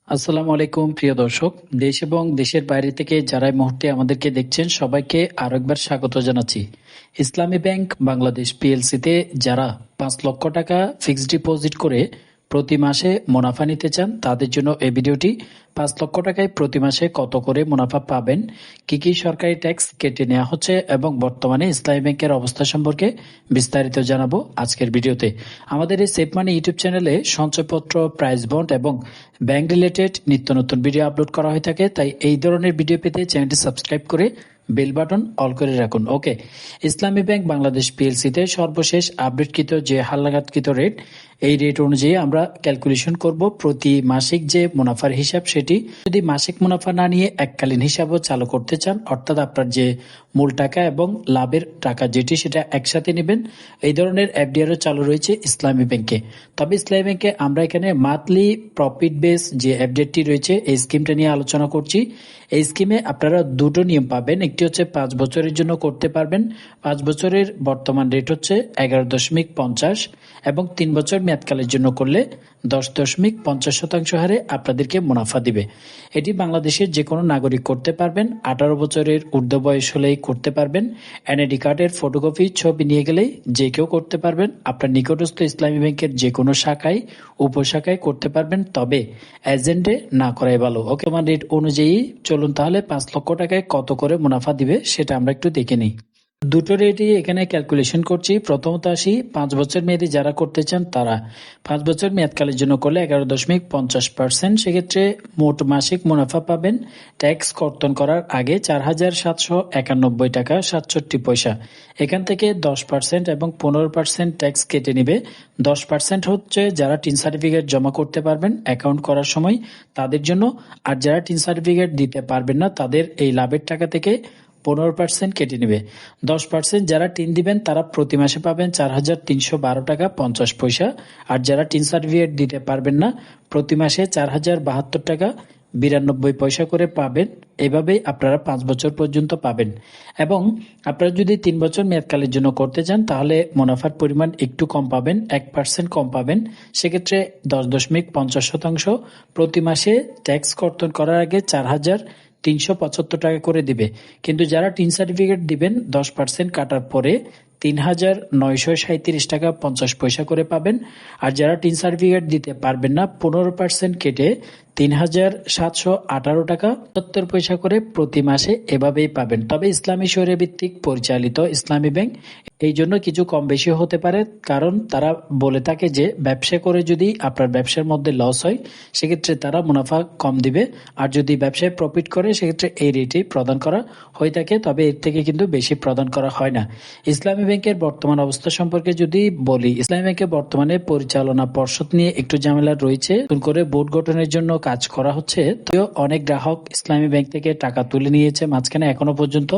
আসসালামু আলাইকুম প্রিয় দর্শক, দেশ এবং দেশের বাইরে থেকে যারা এই মুহূর্তে আমাদেরকে দেখছেন সবাইকে আরো একবার স্বাগত জানাচ্ছি। ইসলামী ব্যাংক বাংলাদেশ পিএলসিতে যারা ৫ লক্ষ টাকা ফিক্সড ডিপোজিট করে প্রতি মাসে মুনাফা নিতে চান তাদের জন্য এই ভিডিওটি। ৫ লক্ষ টাকায় প্রতি মাসে কত করে মুনাফা পাবেন, কি কি সরকারি ট্যাক্স কেটে নেওয়া হচ্ছে এবং বর্তমানে ইসলামী ব্যাংকের অবস্থা সম্পর্কে বিস্তারিত জানাবো আজকের ভিডিওতে। আমাদের এই সেভ মানি ইউটিউব চ্যানেলে সঞ্চয়পত্র, প্রাইস বন্ড এবং ব্যাংক রিলেটেড নিত্য নতুন ভিডিও আপলোড করা হয়ে থাকে, তাই এই ধরনের ভিডিও পেতে চ্যানেলটি সাবস্ক্রাইব করে বেল বাটন অল করে রাখুন। ওকে, ইসলামী ব্যাংক বাংলাদেশ পিএলসিতে সর্বশেষ আপডেটকৃত যে হালনাগাদকৃত রেট, এই রেট অনুযায়ী আমরা ক্যালকুলেশন করব প্রতি মাসিক যে মুনাফার হিসাব সেটি। যদি মাসিক মুনাফা না নিয়ে এককালীন হিসাবও চালু করতে চান, অর্থাৎ আপনার যে মূল টাকা এবং লাভের টাকা যেটি সেটা একসাথে নেবেন, এই ধরনের এফডিআরও চালু রয়েছে ইসলামী ব্যাংকে। তবে ইসলামী ব্যাংকে আমরা এখানে মান্থলি প্রফিট বেস যে এফডিআরটি রয়েছে এই স্কিমটা নিয়ে আলোচনা করছি। এই স্কিমে আপনারা দুটো নিয়ম পাবেন, একটি হচ্ছে 5 বছরের জন্য করতে পারবেন। 5 বছরের বর্তমান রেট হচ্ছে 11.50 এবং 3 বছর মেয়াদকালের জন্য করলে 10.50% হারে আপনাদেরকে মুনাফা দিবে। এটি বাংলাদেশের যে কোনো নাগরিক করতে পারবেন, 18 বছরের ঊর্ধ্ব বয়স হলেই করতে পারবেন। এনআইডি কার্ডের ফটোকপি ছবি নিয়ে গেলেই যে কেউ করতে পারবেন। আপনার নিকটস্থ ইসলামী ব্যাংকের যে কোনো শাখায়, উপশাখায় করতে পারবেন, তবে এজেন্টে না করাই ভালো। ওকে, আমার রেট অনুযায়ী চলুন তাহলে 5 লক্ষ টাকায় কত করে মুনাফা দিবে সেটা আমরা একটু দেখে নিই। দুটো রেটই এখানে ক্যালকুলেশন করছি। প্রথমত আসি 5 বছর মেয়াদি যারা করতে চান তারা 5 বছর মেয়াদকালের জন্য করলে 11.50%, সেক্ষেত্রে মোট মাসিক মুনাফা পাবেন ট্যাক্স কর্তন করার আগে 4,791 টাকা 67 পয়সা। এখান থেকে 10% এবং 15% ট্যাক্স কেটে নিবে। 10% হচ্ছে যারা টিন সার্টিফিকেট জমা করতে পারবেন অ্যাকাউন্ট করার সময় তাদের জন্য, আর যারা টিন সার্টিফিকেট দিতে পারবেন না তাদের এই লাভের টাকা থেকে 15% কেটে নেবে। 10% যারা টিন দিবেন তারা প্রতি মাসে পাবেন 4,312 টাকা 50 পয়সা, আর যারা টিন সার্টিফিকেট দিতে পারবেন না প্রতি মাসে 4,072 টাকা 92 পয়সা করে পাবেন। এভাবেই আপনারা 5 বছর পর্যন্ত পাবেন। এবং আপনারা যদি 3 বছর মেয়াদকালের জন্য করতে চান তাহলে মুনাফার পরিমাণ একটু কম পাবেন, 1% কম পাবেন। সেক্ষেত্রে 10.50% প্রতি মাসে ট্যাক্স কর্তন করার আগে 4,375 টাকা করে দিবে। কিন্তু যারা টিন সার্টিফিকেট দিবেন 10% কাটার পরে 3,937 টাকা 50 পয়সা করে পাবেন। আর যারা টিন সার্টিফিকেট দিতে পারবেন না 15% কেটে 3,718 টাকা 70 পয়সা করে প্রতি মাসে এভাবেই পাবেন। তবে ইসলামী শরিয়া ভিত্তিক পরিচালিত ইসলামী ব্যাংক, এই জন্য কিছু কম বেশি হতে পারে, কারণ তারা বলে থাকে যে ব্যবসা করে যদি আপনার ব্যবসার মধ্যে লস হয় সেক্ষেত্রে তারা মুনাফা কম দিবে, আর যদি ব্যবসায় প্রফিট করে সেক্ষেত্রে এই রেটেই প্রদান করা হয়ে থাকে, তবে এর থেকে কিন্তু বেশি প্রদান করা হয় না। ইসলামী ব্যাংকের বর্তমান অবস্থা সম্পর্কে যদি বলি, ইসলামী ব্যাংকের বর্তমানে পরিচালনা পর্ষদ নিয়ে একটু ঝামেলা রয়েছে। নতুন করে বোর্ড গঠনের জন্য কাজ করা হচ্ছে। তো অনেক গ্রাহক ইসলামী ব্যাংক থেকে টাকা তুলে নিয়েছে মাঝখানে, এখনো পর্যন্ত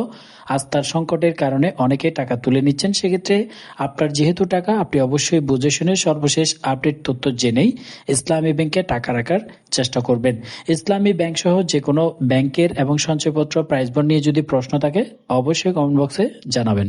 আস্থার সংকটের কারণে অনেকে টাকা তুলে নিচ্ছেন। সেক্ষেত্রে আপনার যেহেতু টাকা, আপনি অবশ্যই বুঝে শুনে সর্বশেষ আপডেট তথ্য জেনেই ইসলামী ব্যাংকে টাকা রাখার চেষ্টা করবেন। ইসলামী ব্যাংক সহ যে কোনো ব্যাংকের এবং সঞ্চয়পত্র, প্রাইস বন্ড নিয়ে যদি প্রশ্ন থাকে অবশ্যই কমেন্ট বক্সে জানাবেন।